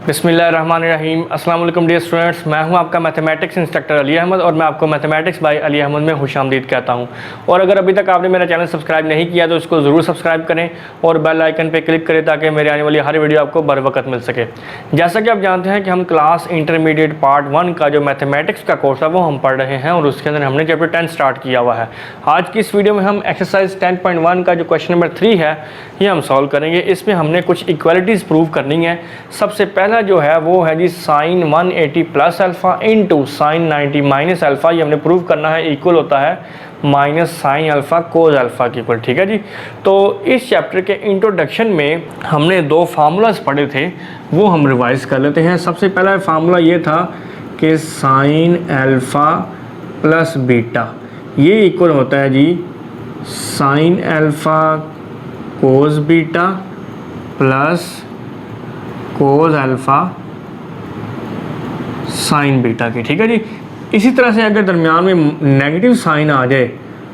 बिस्मिल्लाहिर्रहमानिर्रहीम। अस्सलाम वालेकुम डियर स्टूडेंट्स, मैं हूं आपका मैथमेटिक्स इंस्ट्रक्टर अली अहमद और मैं आपको मैथमेटिक्स बाय अली अहमद में खुशामदीद कहता हूं। और अगर अभी तक आपने मेरा चैनल सब्सक्राइब नहीं किया तो इसको ज़रूर सब्सक्राइब करें और बेल आइकन पर क्लिक करें ताकि मेरे आने वाली हर वीडियो आपको बर वक्त मिल सके। जैसा कि आप जानते हैं कि हम क्लास इंटरमीडिएट पार्ट 1 का जो मैथमेटिक्स का कोर्स है वो हम पढ़ रहे हैं और उसके अंदर हमने चैप्टर 10 स्टार्ट किया हुआ है। आज की इस वीडियो में हम एक्सरसाइज 10.1 का जो क्वेश्चन नंबर 3 है ये हम सॉल्व करेंगे। इसमें हमने कुछ इक्वालिटीज़ प्रूव करनी है। सबसे पहला जो है वो है जी sine 180 plus alpha into sine 90 minus alpha. ये हमने प्रूव करना है इक्वल होता है minus sine alpha cos alpha के इक्वल। ठीक है जी। तो इस चैप्टर के इंट्रोडक्शन में हमने दो फार्मूलाज पढ़े थे वो हम रिवाइज कर लेते हैं। सबसे पहला फार्मूला ये था कि साइन अल्फ़ा प्लस बीटा ये इक्वल होता है जी साइन अल्फ़ा कोज बीटा प्लस कोज अल्फ़ा साइन बीटा की। ठीक है जी। इसी तरह से अगर दरमियान में नेगेटिव साइन आ जाए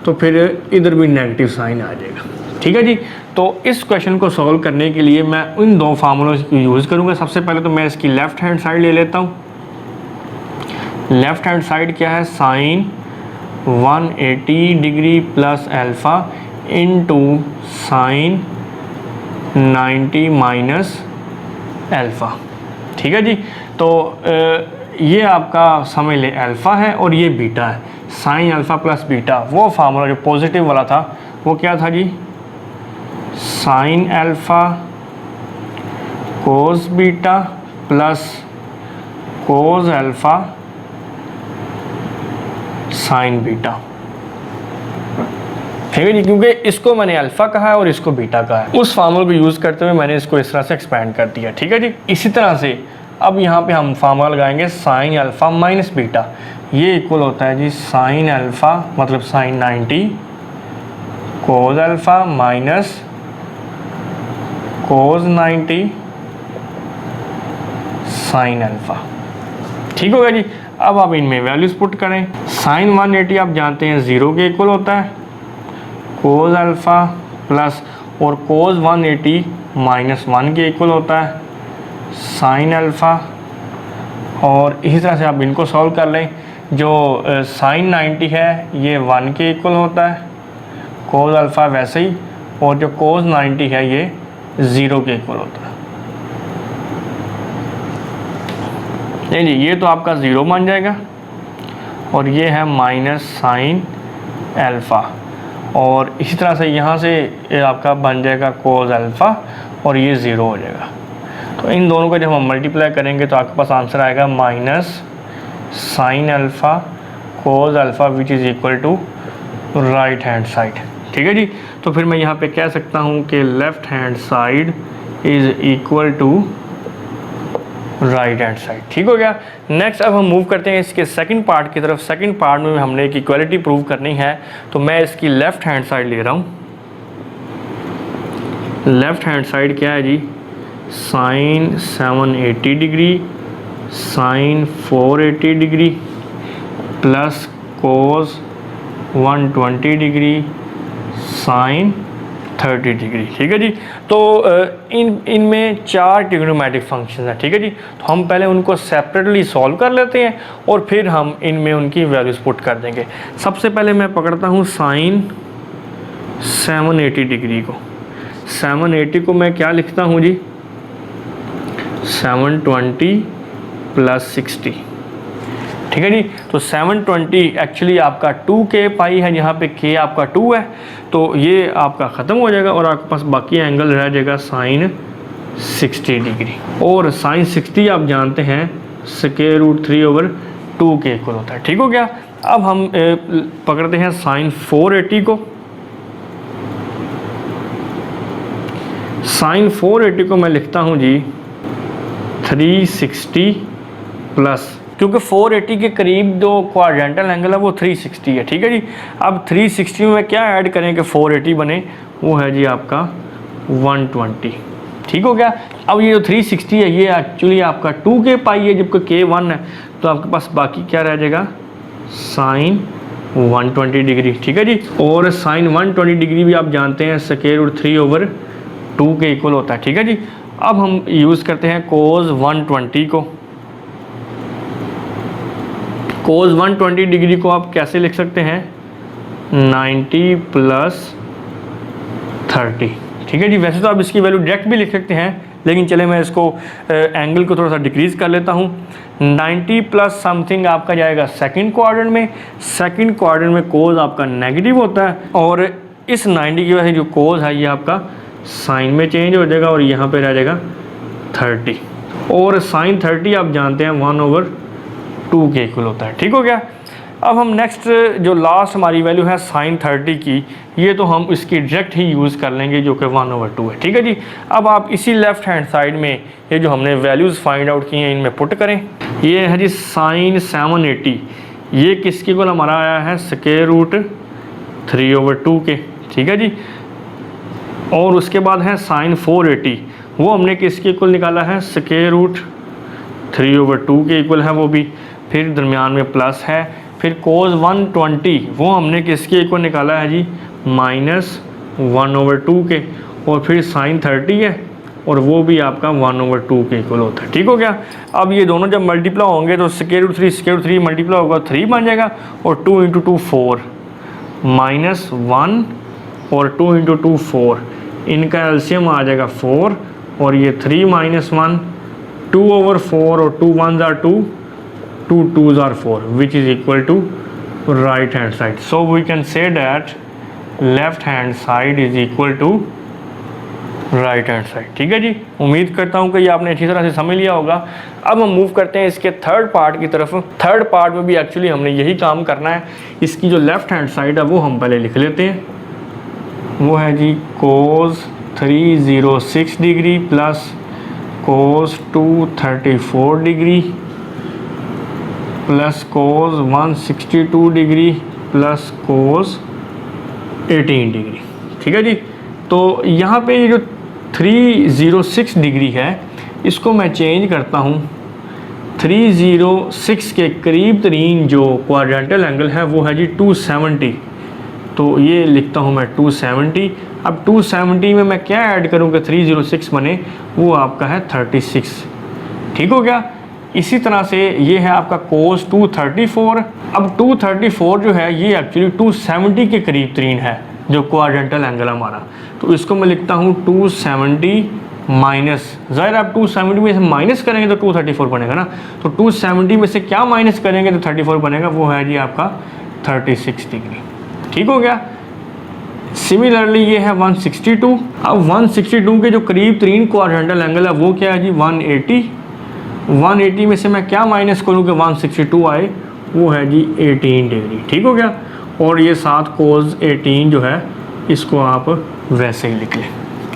तो फिर इधर भी नेगेटिव साइन आ जाएगा। ठीक है जी। तो इस क्वेश्चन को सॉल्व करने के लिए मैं इन दो फार्मूलों को यूज़ करूँगा। सबसे पहले तो मैं इसकी लेफ़्ट हैंड साइड ले लेता हूँ। लेफ़्ट हैंड साइड क्या है, sine 180 degree plus alpha into sine 90 minus alpha. ठीक है जी। तो ये आपका समझ ले अल्फ़ा है और ये बीटा है। साइन अल्फ़ा प्लस बीटा वो फार्मूला जो पॉजिटिव वाला था वो क्या था जी, sine alpha cos beta plus cos alpha sine beta. ठीक है जी। क्योंकि इसको मैंने अल्फ़ा कहा है और इसको बीटा कहा है, उस फार्मूले को यूज़ करते हुए मैंने इसको इस तरह से एक्सपेंड कर दिया। ठीक है जी। इसी तरह से अब यहाँ पे हम फार्मूला लगाएंगे साइन अल्फ़ा माइनस बीटा। ये इक्वल होता है जी साइन अल्फ़ा मतलब sine 90 cos alpha minus cos 90 sine alpha. ठीक हो गया जी। अब आप इनमें वैल्यूज़ पुट करें। साइन 180 आप जानते हैं 0 के इक्वल होता है, कोस अल्फ़ा प्लस और कोस 180 माइनस 1 के इक्वल होता है साइन अल्फ़ा। और इसी तरह से आप इनको सॉल्व कर लें। जो साइन 90 है ये 1 के इक्वल होता है, कोस अल्फ़ा वैसे ही, और जो कोस 90 है ये 0 के इक्वल होता है। नहीं जी, ये तो आपका 0 मान जाएगा और ये है माइनस साइन अल्फ़ा। और इसी तरह से यहाँ से ये आपका बन जाएगा कोस अल्फ़ा और ये 0 हो जाएगा। तो इन दोनों को जब हम मल्टीप्लाई करेंगे तो आपके पास आंसर आएगा minus sine alpha cos alpha which is equal to right hand side. ठीक है जी। तो फिर मैं यहाँ पे कह सकता हूँ कि left hand side is equal to right hand side. ठीक हो गया। नेक्स्ट अब हम मूव करते हैं इसके सेकंड पार्ट की तरफ। सेकंड पार्ट में हमने एक इक्वालिटी प्रूव करनी है, तो मैं इसकी लेफ़्ट हैंड साइड ले रहा हूँ। लेफ़्ट हैंड साइड क्या है जी, sine 780 degree sine 480 degree plus cos 120 degree sine 30 degree. ठीक है जी। तो इनमें 4 ट्रिग्नोमेट्रिक फंक्शन है। ठीक है जी। तो हम पहले उनको सेपरेटली सॉल्व कर लेते हैं और फिर हम इनमें उनकी वैल्यूज़ पुट कर देंगे। सबसे पहले मैं पकड़ता हूँ साइन 780 डिग्री को। 780 को मैं क्या लिखता हूँ जी, 720 प्लस 60। ठीक है जी। तो 720 एक्चुअली आपका 2k पाई है, यहाँ पे k आपका 2 है, तो ये आपका ख़त्म हो जाएगा और आपके पास बाकी एंगल रह जाएगा साइन 60 डिग्री। और साइन 60 आप जानते हैं स्क्वायर रूट 3/2 के इक्वल होता है। ठीक हो गया। अब हम पकड़ते हैं साइन 480 को। साइन 480 को मैं लिखता हूँ जी 360 प्लस, क्योंकि 480 के करीब जो क्वाड्रेंटल एंगल है वो 360 है। ठीक है जी। अब 360 में क्या ऐड करें कि 480 बने, वो है जी आपका 120। ठीक हो गया। अब ये जो 360 है ये एक्चुअली आपका 2k पाई है, जबकि k 1 है, तो आपके पास बाकी क्या रह जाएगा साइन 120 डिग्री। ठीक है जी। और साइन 120 डिग्री भी आप जानते हैं स्क्वायर रूट 3/2 के इक्वल होता है। ठीक है जी। अब हम यूज़ करते हैं कोस 120 को। कोस 120 डिग्री को आप कैसे लिख सकते हैं, 90 प्लस 30, ठीक है जी। वैसे तो आप इसकी वैल्यू डायरेक्ट भी लिख सकते हैं, लेकिन चले मैं इसको एंगल को थोड़ा सा डिक्रीज़ कर लेता हूँ। 90 प्लस समथिंग आपका जाएगा सेकंड क्वाड्रेंट में। सेकंड क्वाड्रेंट में कोस आपका नेगेटिव होता है, और इस 90 की वजह से जो कोस है ये आपका साइन में चेंज हो जाएगा, और यहाँ पे रह जाएगा 30, और साइन 30 आप जानते हैं 1/2 के इक्वल होता है। ठीक हो गया। अब हम नेक्स्ट जो लास्ट हमारी वैल्यू है साइन 30 की, ये तो हम इसकी डायरेक्ट ही यूज़ कर लेंगे जो कि 1/2 है। ठीक है जी। अब आप इसी लेफ्ट हैंड साइड में ये जो हमने वैल्यूज़ फाइंड आउट की हैं इनमें पुट करें। ये है जी साइन 780, ये किसके इक्वल हमारा आया है, स्क्वायर रूट 3/2 के। ठीक है जी। और उसके बाद है साइन 480, वो हमने किसके इक्वल निकाला है, स्क्वायर रूट 3/2 के इक्वल है वो भी, फिर दरमियान में प्लस है। फिर कोस 120 वो हमने किसके इक्वल निकाला है जी, -1/2 के, और फिर साइन 30 है और वो भी आपका 1/2 के इक्वल होता है। ठीक हो गया। अब ये दोनों जब मल्टीप्लाई होंगे तो स्क्वायर रूट 3 मल्टीप्लाई होगा 3 बन जाएगा, और 2 × 2 4, -1 और 2 × 2 4, इनका एलसीएम आ जाएगा 4, और ये 3 - 1 2/4, और 2 1s are 2, 2 2s are 4, which is equal to right hand side. So we can say that left hand side is equal to right hand side. ठीक है जी। उम्मीद करता हूँ कि ये आपने अच्छी तरह से समझ लिया होगा। अब हम मूव करते हैं इसके थर्ड पार्ट की तरफ। थर्ड पार्ट में भी एक्चुअली हमने यही काम करना है। इसकी जो लेफ्ट हैंड साइड है वो हम पहले लिख लेते हैं। वो है जी कोस 306 डिग्री प्लस कोस 234 डिग्री प्लस कोस 162 डिग्री प्लस कोस 18 डिग्री। ठीक है जी। तो यहाँ पे ये जो 306 डिग्री है इसको मैं चेंज करता हूँ। 306 के करीब तरीन जो क्वाड्रेंटल एंगल है वो है जी 270, तो ये लिखता हूँ मैं 270। अब 270 में मैं क्या ऐड करूँ कि 306 बने, वो आपका है 36। ठीक हो गया। इसी तरह से ये है आपका कोस 234। अब 234 जो है ये एक्चुअली 270 के करीब तरीन है जो क्वाड्रेंटल एंगल हमारा, तो इसको मैं लिखता हूँ 270 माइनस, ज़ाहिर आप 270 में से माइनस करेंगे तो 234 बनेगा ना, तो 270 में से क्या माइनस करेंगे तो 34 बनेगा, वो है जी आपका 36 डिग्री। ठीक हो गया। सिमिलरली ये है 162। अब 162 के जो करीब तरीन क्वाड्रेंटल एंगल है वो क्या है जी 180। 180 में से मैं क्या माइनस करूँ कि 162 आए, वो है जी 18 डिग्री। ठीक हो गया। और ये साथ कोस 18 जो है इसको आप वैसे ही लिख लें।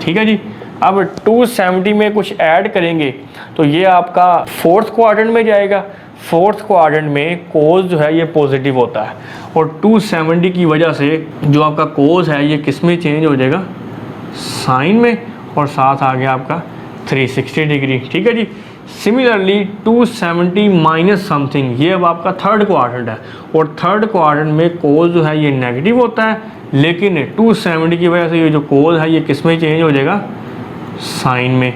ठीक है जी। अब 270 में कुछ ऐड करेंगे तो ये आपका फोर्थ क्वाड्रेंट में जाएगा। फोर्थ क्वाड्रेंट में कोस जो है ये पॉजिटिव होता है, और 270 की वजह से जो आपका कोस है ये किस में चेंज हो जाएगा, साइन में, और साथ आ गया आपका 360 डिग्री। ठीक है जी। सिमिलरली 270 माइनस समथिंग, ये अब आपका थर्ड क्वाड्रेंट है, और थर्ड क्वाड्रेंट में कोस जो है ये नेगेटिव होता है, लेकिन 270 की वजह से ये जो कोस है ये किस में चेंज हो जाएगा, साइन में।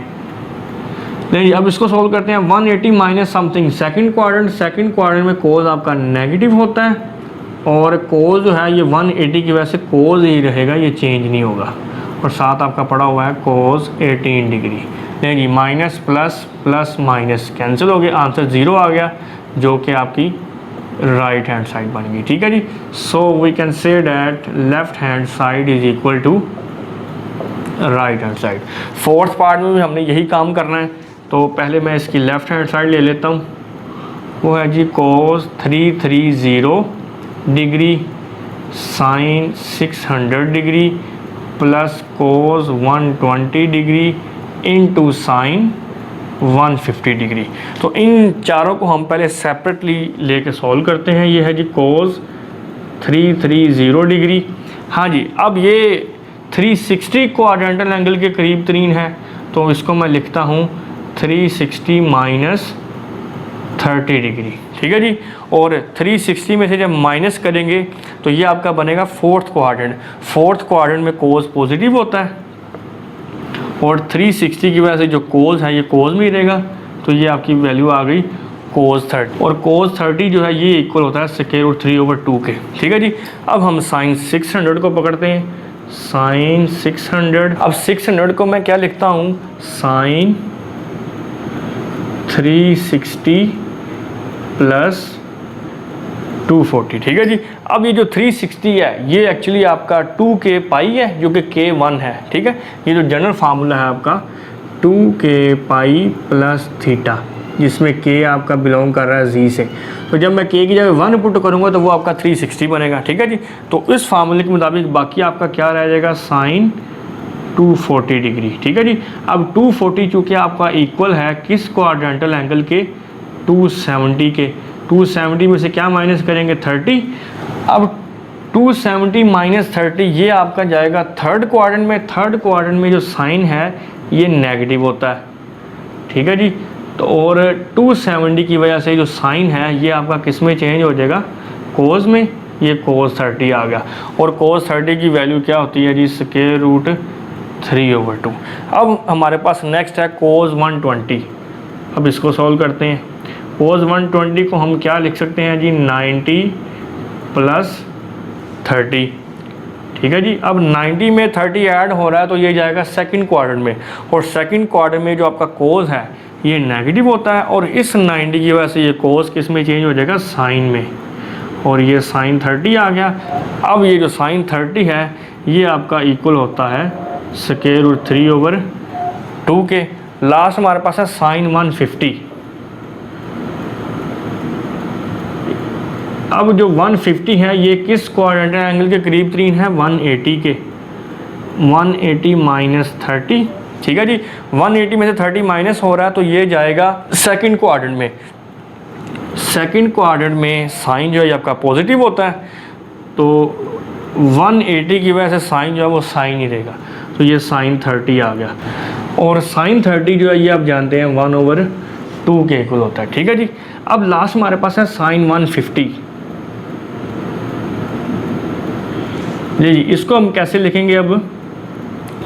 नहीं, अब इसको सोल्व करते हैं। 180 माइनस समथिंग सेकंड क्वाड्रेंट में कोस आपका नेगेटिव होता है, और कोस जो है ये 180 की वजह से कोस ही रहेगा, ये चेंज नहीं होगा, और साथ आपका पड़ा हुआ है कोस 18 डिग्री। नहीं जी, minus plus plus minus cancel हो गया, आंसर 0 आ गया, जो कि आपकी राइट हैंड साइड बन गई। ठीक है जी। So we can say that left hand side is equal to right hand side. Fourth part में भी हमने यही काम करना है, तो पहले मैं इसकी लेफ्ट हैंड साइड ले लेता हूँ। वो है जी कोस 330 degree sine 600 degree plus cos 120 degree into sine 150 degree. तो इन चारों को हम पहले सेपरेटली लेके सॉल्व करते हैं। ये है जी कोस 330 डिग्री। हाँ जी। अब ये 360 क्वाड्रेंटल एंगल के करीब तरीन है, तो इसको मैं लिखता हूँ 360 माइनस 30 डिग्री। ठीक है जी। और 360 में से जब माइनस करेंगे तो ये आपका बनेगा फोर्थ क्वाड्रेंट। फोर्थ क्वाड्रेंट में कोस पॉजिटिव होता है, और 360 की वजह से जो कोस है ये कोस में ही रहेगा, तो ये आपकी वैल्यू आ गई कोस 30। और कोस 30 जो है ये इक्वल होता है स्क्वायर रूट 3/2 के। ठीक है जी। अब हम साइन 600 को पकड़ते हैं, साइन 600। अब 600 को मैं क्या लिखता हूँ, साइन 360 प्लस 240। ठीक है जी। अब ये जो 360 है ये एक्चुअली आपका 2k पाई है जो कि k1 है। ठीक है, ये जो जनरल फार्मूला है आपका 2k पाई प्लस थीटा, जिसमें k आपका बिलोंग कर रहा है z से। तो जब मैं k की जगह 1 पुट करूँगा तो वो आपका 360 बनेगा। ठीक है जी। तो इस फार्मूले के मुताबिक बाकी आपका क्या रह जाएगा, साइन 240 डिग्री। ठीक है जी। अब 240 चूँकि आपका इक्वल है किस क्वाड्रेंटल एंगल के, 270 के। 270 में से क्या माइनस करेंगे, 30। अब 270 माइनस 30 ये आपका जाएगा थर्ड क्वाड्रेंट में। थर्ड क्वाड्रेंट में जो साइन है ये नेगेटिव होता है। ठीक है जी। तो और 270 की वजह से जो साइन है ये आपका किस में चेंज हो जाएगा, कोस में। ये कोस 30 आ गया। और कोस 30 की वैल्यू क्या होती है जी, स्क्वायर रूट 3/2। अब हमारे पास नेक्स्ट है कोस 120। अब इसको सॉल्व करते हैं। कोस 120 को हम क्या लिख सकते हैं जी, 90 प्लस 30। ठीक है जी। अब 90 में 30 ऐड हो रहा है तो ये जाएगा सेकंड क्वाड्रेंट में, और सेकंड क्वाड्रेंट में जो आपका कोस है ये नेगेटिव होता है, और इस 90 की वजह से ये कोस किस में चेंज हो जाएगा, साइन में। और ये साइन 30 आ गया। अब ये जो साइन 30 है ये आपका इक्वल होता है स्क्वायर रूट 3/2 के। लास्ट हमारे पास है साइन 150। अब जो 150 है ये किस क्वाड्रेंटल एंगल के करीब तरीन है, 180 के। 180 माइनस 30। ठीक है जी। 180 में से 30 माइनस हो रहा है तो ये जाएगा सेकंड क्वाड्रेंट में। सेकंड क्वाड्रेंट में साइन जो है आपका पॉजिटिव होता है, तो 180 की वजह से साइन जो है वो साइन ही रहेगा, तो ये साइन 30 आ गया। और साइन 30 जो है ये आप जानते हैं 1/2 के इक्वल होता है। ठीक है जी। अब लास्ट हमारे पास है साइन 150। जी, इसको हम कैसे लिखेंगे अब,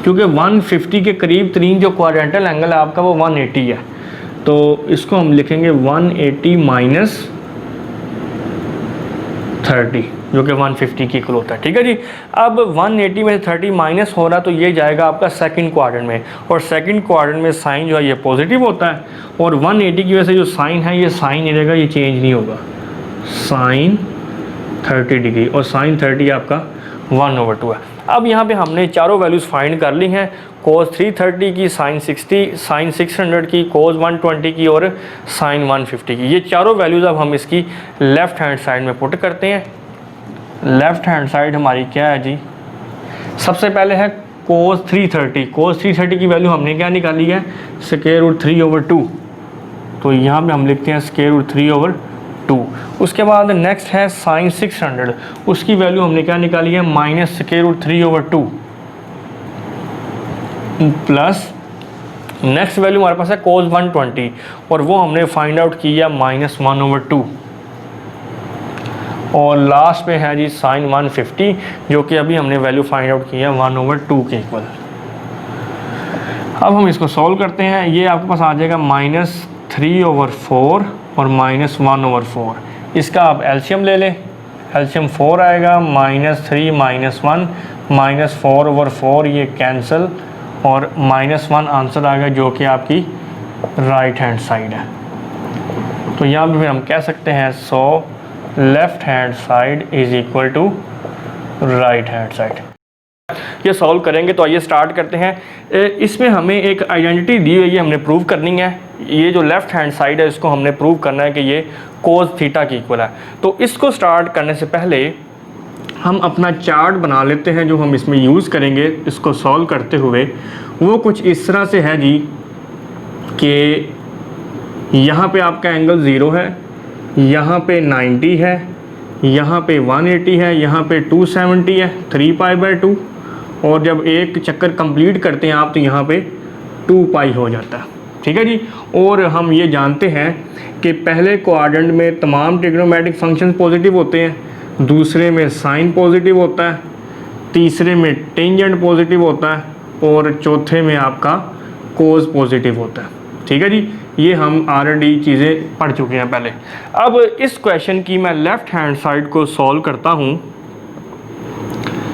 क्योंकि 150 के करीब तरीन जो क्वाड्रेंटल एंगल है आपका वो 180 है, तो इसको हम लिखेंगे 180 माइनस 30 जो कि 150 की इक्वल होता है। ठीक है जी। अब 180 में 30 माइनस हो रहा तो ये जाएगा आपका सेकंड क्वाड्रेंट में, और सेकंड क्वाड्रेंट में साइन जो है ये पॉजिटिव होता है, और 180 की वजह से जो साइन है ये साइन नहीं रहेगा, ये चेंज नहीं होगा, साइन 30 डिग्री। और साइन 30 आपका 1/2 है। अब यहाँ पे हमने चारों वैल्यूज़ फाइंड कर ली हैं, कोस 330 की, साइन 60, साइन 600 की, कोस 120 की और साइन 150 की। ये चारों वैल्यूज़ अब हम इसकी लेफ़्ट हैंड साइड में पुट करते हैं। लेफ़्ट हैंड साइड हमारी क्या है जी, सबसे पहले है कोस 330। कोस 330 की वैल्यू हमने क्या निकाली है, स्क्वायर रूट 3/2। तो यहाँ पे हम लिखते हैं स्क्वायर रूट 3/2। उसके बाद नेक्स्ट है साइन 600, उसकी वैल्यू हमने क्या निकाली है, minus square root 3/2 plus next value हमारे पास है कोस 120, और वो हमने फाइंड आउट किया -1/2। और लास्ट पे है जी साइन 150 जो कि अभी हमने वैल्यू फाइंड आउट किया 1/2 के इक्वल। अब हम इसको सॉल्व करते हैं। ये आपके पास आ जाएगा -3/4 और -1/4। इसका आप एलसीएम ले लें, एलसीएम 4 आएगा, -3 -1 -4/4 ये कैंसिल, और -1 आंसर आएगा जो कि आपकी राइट हैंड साइड है। तो यहाँ पे हम कह सकते हैं so left hand side is equal to right hand side. ये सॉल्व करेंगे तो आइए स्टार्ट करते हैं। इसमें हमें एक आइडेंटिटी दी हुई है, हमने प्रूव करनी है। ये जो लेफ्ट हैंड साइड है इसको हमने प्रूव करना है कि ये कोस थीटा की इक्वल है। तो इसको स्टार्ट करने से पहले हम अपना चार्ट बना लेते हैं जो हम इसमें यूज़ करेंगे इसको सॉल्व करते हुए। वो कुछ इस तरह से है जी कि यहाँ पे आपका एंगल 0 है, यहाँ पे 90 है, यहाँ पे 180 है, यहाँ पे 270 है, 3π/2, और जब एक चक्कर कंप्लीट करते हैं आप तो यहाँ पे 2π हो जाता है। ठीक है जी। और हम ये जानते हैं कि पहले क्वाड्रेंट में तमाम ट्रिग्नोमेट्रिक फंक्शंस पॉजिटिव होते हैं, दूसरे में साइन पॉजिटिव होता है, तीसरे में टेंजेंट पॉजिटिव होता है, और चौथे में आपका कोस पॉजिटिव होता है। ठीक है जी, ये हम ऑलरेडी चीज़ें पढ़ चुके हैं पहले। अब इस क्वेश्चन की मैं लेफ़्ट हैंड साइड को सॉल्व करता हूँ।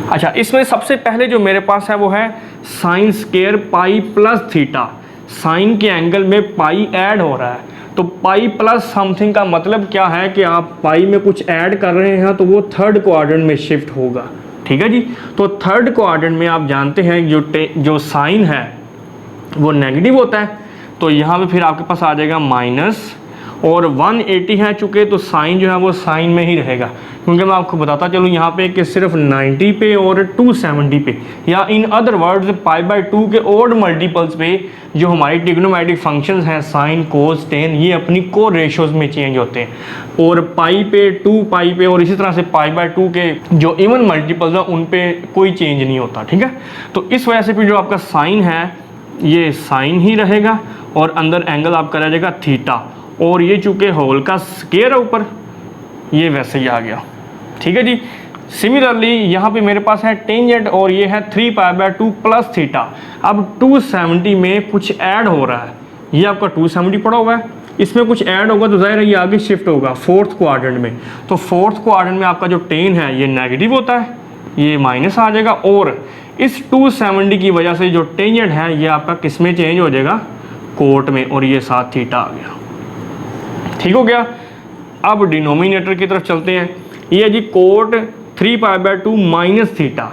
अच्छा, इसमें सबसे पहले जो मेरे पास है वो है sine square pi plus theta. Sine के एंगल में पाई ऐड हो रहा है, तो पाई प्लस समथिंग का मतलब क्या है कि आप पाई में कुछ ऐड कर रहे हैं तो वो थर्ड क्वाड्रेंट में शिफ्ट होगा। ठीक है जी, तो थर्ड क्वाड्रेंट में आप जानते हैं जो साइन है वो नेगेटिव होता है, तो यहाँ पे फिर आपके पास आ जाएगा माइनस, और 180 है चूँकि तो साइन जो है वो साइन में ही रहेगा, क्योंकि मैं आपको बताता चलूँ यहाँ पे कि सिर्फ 90 पे और 270 पे, या इन अदर वर्ड्स π/2 के ओड मल्टीपल्स पे जो हमारी ट्रिग्नोमेट्रिक फंक्शंस हैं साइन कोस टेन, ये अपनी को रेशोज़ में चेंज होते हैं, और पाई पे 2 पाई पे और इसी तरह से π/2 के जो इवन मल्टीपल्स हैं उन पे कोई चेंज नहीं होता। ठीक है, तो इस वजह से फिर जो आपका साइन है ये साइन ही रहेगा और अंदर एंगल आपका रह जाएगा थीटा, और ये चूँकि होल का स्क्वायर है ऊपर, ये वैसे ही आ गया। ठीक है जी, सिमिलरली यहाँ पे मेरे पास है टेंजेंट और ये है 3π/2 प्लस थीटा। अब 270 में कुछ ऐड हो रहा है, ये आपका 270 पड़ा हुआ है, इसमें कुछ ऐड होगा तो जाहिर है ये आगे शिफ्ट होगा फोर्थ क्वाड्रेंट में, तो फोर्थ क्वाड्रेंट में आपका जो टेन है ये नेगेटिव होता है, ये माइनस आ जाएगा, और इस 270 की वजह से जो टेंजेंट है ये आपका किस में चेंज हो जाएगा, कोट में, और ये साथ थीटा आ गया। ठीक हो गया। अब डिनोमिनेटर की तरफ चलते हैं। ये जी कोट 3π/2 माइनस थीटा,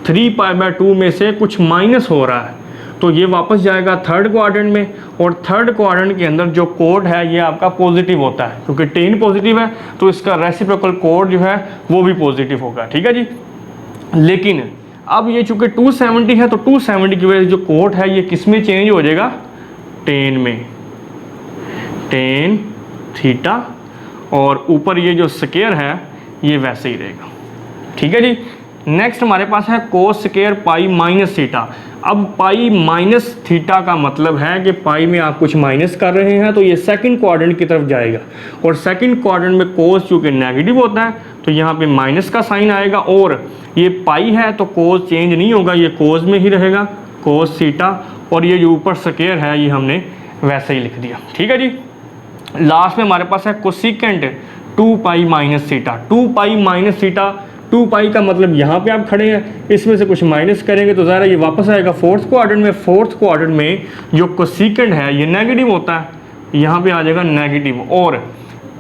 3π/2 में से कुछ माइनस हो रहा है तो ये वापस जाएगा थर्ड क्वाड्रेंट में, और थर्ड क्वाड्रेंट के अंदर जो कोड है ये आपका पॉजिटिव होता है, क्योंकि टेन पॉजिटिव है तो इसका रेसिप्रोकल कोड जो है वो भी पॉजिटिव होगा। ठीक है जी, लेकिन अब ये चूँकि 270 है तो 270 की वजह से जो कोड है ये किस में चेंज हो जाएगा, टेन में, टेन थीटा, और ऊपर ये जो स्क्वायर है ये वैसे ही रहेगा। ठीक है जी, नेक्स्ट हमारे पास है cos square pi minus theta. अब पाई माइनस थीटा का मतलब है कि पाई में आप कुछ माइनस कर रहे हैं तो ये सेकंड क्वाड्रेंट की तरफ जाएगा, और सेकंड क्वाड्रेंट में कोस चूँकि नेगेटिव होता है तो यहाँ पे माइनस का साइन आएगा, और ये पाई है तो कोस चेंज नहीं होगा, ये कोस में ही रहेगा कोस थीटा, और ये जो ऊपर स्क्वायर है ये हमने वैसे ही लिख दिया। ठीक है जी, लास्ट में हमारे पास है cosecant 2π minus theta. 2π minus theta, 2π का मतलब यहाँ पे आप खड़े हैं, इसमें से कुछ माइनस करेंगे तो ज़रा ये वापस आएगा फोर्थ क्वाड्रेंट में। फोर्थ क्वाड्रेंट में जो कोसिकेंट है ये नेगेटिव होता है, यहाँ पे आ जाएगा नेगेटिव, और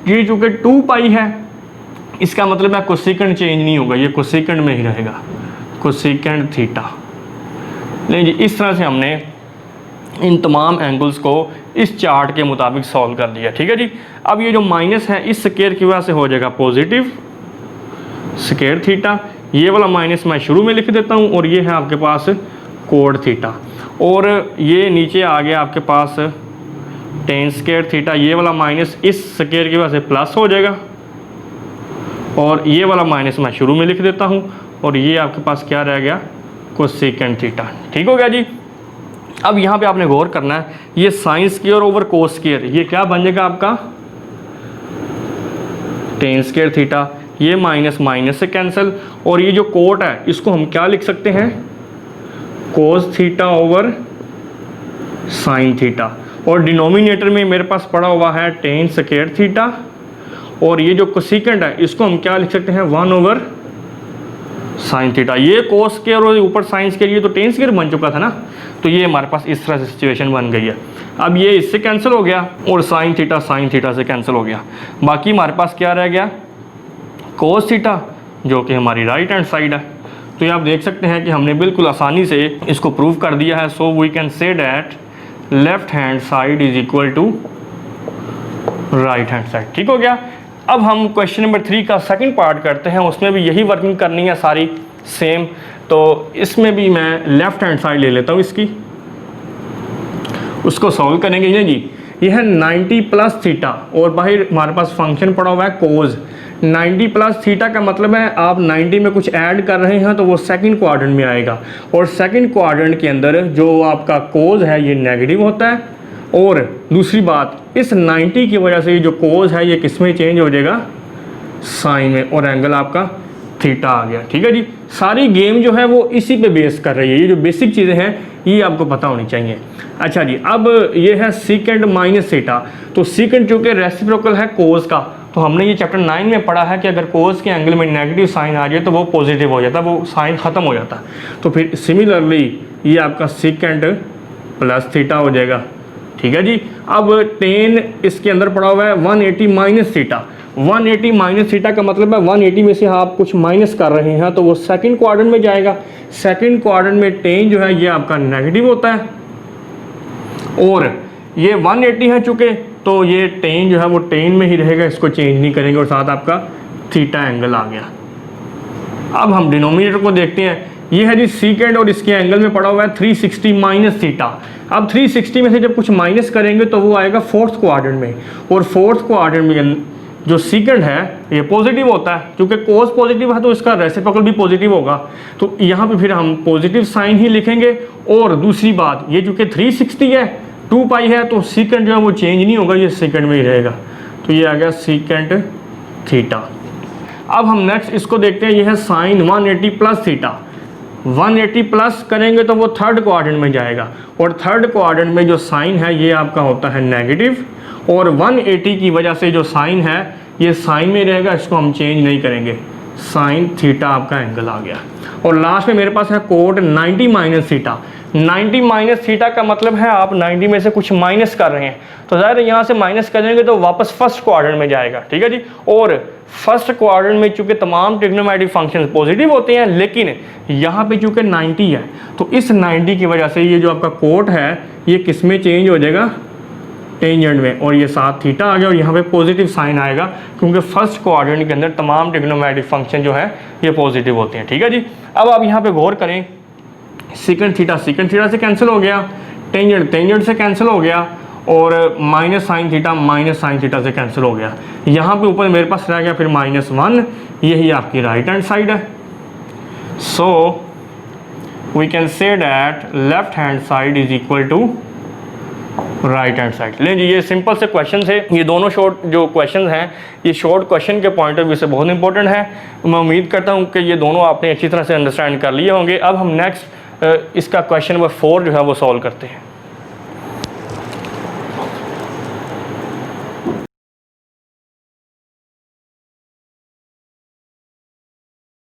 ये चूँकि 2π है इसका मतलब है कोसिकेंट चेंज नहीं होगा, ये कोसिकेंट में ही रहेगा, कोसिकेंट थीटा। नहीं जी, इस तरह से हमने इन तमाम एंगल्स को इस चार्ट के मुताबिक सॉल्व कर लिया। ठीक है जी, अब ये जो माइनस है इस स्क्वायर की वजह से हो जाएगा पॉजिटिव स्क्वायर थीटा, ये वाला माइनस मैं शुरू में लिख देता हूँ, और ये है आपके पास कोड थीटा, और ये नीचे आ गया आपके पास टेन स्क्वायर थीटा, ये वाला माइनस इस स्क्वायर की वजह से प्लस हो जाएगा, और ये वाला माइनस मैं शुरू में लिख देता हूँ, और ये आपके पास क्या रह गया, कोसेकेंट थीटा। ठीक हो गया जी। अब यहाँ पे आपने गौर करना है, ये sine square over cos square, ये क्या बन जाएगा आपका टेन स्क्वायर थीटा, ये माइनस माइनस से कैंसिल, और ये जो कोट है इसको हम क्या लिख सकते हैं, cos theta over sine theta, और डिनोमिनेटर में मेरे पास पड़ा हुआ है टेन स्क्वायर थीटा, और ये जो कोसिकेंट है इसको हम क्या लिख सकते हैं, 1 ओवर साइन थीटा। ये कोस स्क्वायर और ऊपर साइन स्क्वायर, ये तो टेन स्क्वायर बन चुका था ना, तो ये हमारे पास इस तरह से सिचुएशन बन गई है। अब ये इससे कैंसिल हो गया और साइन थीटा से कैंसिल हो गया, बाकी हमारे पास क्या रह गया, कोस थीटा, जो कि हमारी राइट हैंड साइड है। तो ये आप देख सकते हैं कि हमने बिल्कुल आसानी से इसको प्रूव कर दिया है। So we can say that left hand side is equal to right hand side. ठीक हो गया। अब हम क्वेश्चन नंबर 3 का सेकंड पार्ट करते हैं, उसमें भी यही वर्किंग करनी है सारी सेम। तो इसमें भी मैं लेफ्ट हैंड साइड ले लेता हूँ इसकी, उसको सॉल्व करेंगे। ये जी ये है 90 प्लस थीटा, और बाहर हमारे पास फंक्शन पड़ा हुआ है कोज। 90 प्लस थीटा का मतलब है आप 90 में कुछ ऐड कर रहे हैं तो वो सेकंड क्वाड्रेंट में आएगा, और सेकंड क्वाड्रेंट के अंदर जो आपका कोज है ये नेगेटिव होता है। और दूसरी बात, इस 90 की वजह से जो कोज है ये किस में चेंज हो जाएगा, साइन में, और एंगल आपका थीटा आ गया। ठीक है जी, सारी गेम जो है वो इसी पे बेस कर रही है। ये जो बेसिक चीज़ें हैं ये आपको पता होनी चाहिए। अच्छा जी, अब ये है सीकेंड माइनस थीटा। तो सीकेंड चूँकि रेसिप्रोकल है कोस का, तो हमने ये चैप्टर 9 में पढ़ा है कि अगर कोस के एंगल में नेगेटिव साइन आ जाए तो वो पॉजिटिव हो जाता है, वो साइन ख़त्म हो जाता है। तो फिर सिमिलरली ये आपका सीकेंड प्लस थीटा हो जाएगा। ठीक है जी, अब टेन इसके अंदर पड़ा हुआ है 180 माइनस थीटा। 180 माइनस थीटा का मतलब है 180 में से आप कुछ माइनस कर रहे हैं तो वो सेकंड क्वाड्रेंट में जाएगा। सेकंड क्वाड्रेंट में टेन जो है ये आपका नेगेटिव होता है, और ये 180 है चूँकि, तो ये टेन जो है वो टेन में ही रहेगा, इसको चेंज नहीं करेंगे, और साथ आपका थीटा एंगल आ गया। अब हम डिनोमिनेटर को देखते हैं। ये है जी सीकेंड, और इसके एंगल में पड़ा हुआ है 360 माइनस थीटा। अब 360 में से जब कुछ माइनस करेंगे तो वो आएगा फोर्थ क्वाड्रेंट में, और फोर्थ क्वाड्रेंट में जो सीकेंड है ये पॉजिटिव होता है। क्योंकि कोस पॉजिटिव है तो इसका रेसिप्रोकल भी पॉजिटिव होगा, तो यहाँ पे फिर हम पॉजिटिव साइन ही लिखेंगे। और दूसरी बात, ये चूँकि 360 है, 2 पाई है, तो सीकेंड जो है वो चेंज नहीं होगा, ये सीकेंड में ही रहेगा। तो ये आ गया सीकेंड थीटा। अब हम नेक्स्ट इसको देखते हैं। ये है साइन 180 प्लस थीटा। 180 प्लस करेंगे तो वो थर्ड क्वाड्रेंट में जाएगा, और थर्ड क्वाड्रेंट में जो साइन है ये आपका होता है नेगेटिव, और 180 की वजह से जो साइन है ये साइन में रहेगा, इसको हम चेंज नहीं करेंगे। साइन थीटा आपका एंगल आ गया। और लास्ट में मेरे पास है cot 90 minus theta. 90 minus theta का मतलब है आप 90 में से कुछ माइनस कर रहे हैं, तो ज़ाहिर है यहाँ से माइनस करेंगे तो वापस फर्स्ट क्वाड्रेंट में जाएगा। ठीक है जी, और फर्स्ट क्वाड्रेंट में चूँकि तमाम ट्रिग्नोमेट्रिक फंक्शंस पॉजिटिव होते हैं, लेकिन यहाँ पे चूँकि 90 है, तो इस 90 की वजह से ये जो आपका कोट है ये किस में चेंज हो जाएगा, टेंजेंट में, और ये साथ थीटा आ गया, और यहाँ पे पॉजिटिव साइन आएगा क्योंकि फर्स्ट क्वाड्रेंट के अंदर तमाम ट्रिग्नोमेट्रिक फंक्शन जो है ये पॉजिटिव होते हैं। ठीक है जी, अब आप यहाँ पे गौर करें, सीकेंड थीटा से कैंसिल हो गया, टेंजेंट से कैंसिल हो गया, और माइनस साइन थीटा से कैंसिल हो गया। यहाँ पे ऊपर मेरे पास रह गया फिर -1, यही आपकी राइट हैंड साइड है। So we can say that left hand side is equal to right hand side. लेकिन ये सिंपल से क्वेश्चन है, ये दोनों शॉर्ट जो क्वेश्चन हैं ये शॉर्ट क्वेश्चन के पॉइंट ऑफ व्यू से बहुत इंपॉर्टेंट है। मैं उम्मीद करता हूँ कि ये दोनों आपने अच्छी तरह से अंडरस्टैंड कर लिए होंगे। अब हम नेक्स्ट इसका क्वेश्चन नंबर 4 जो है वो सॉल्व करते हैं।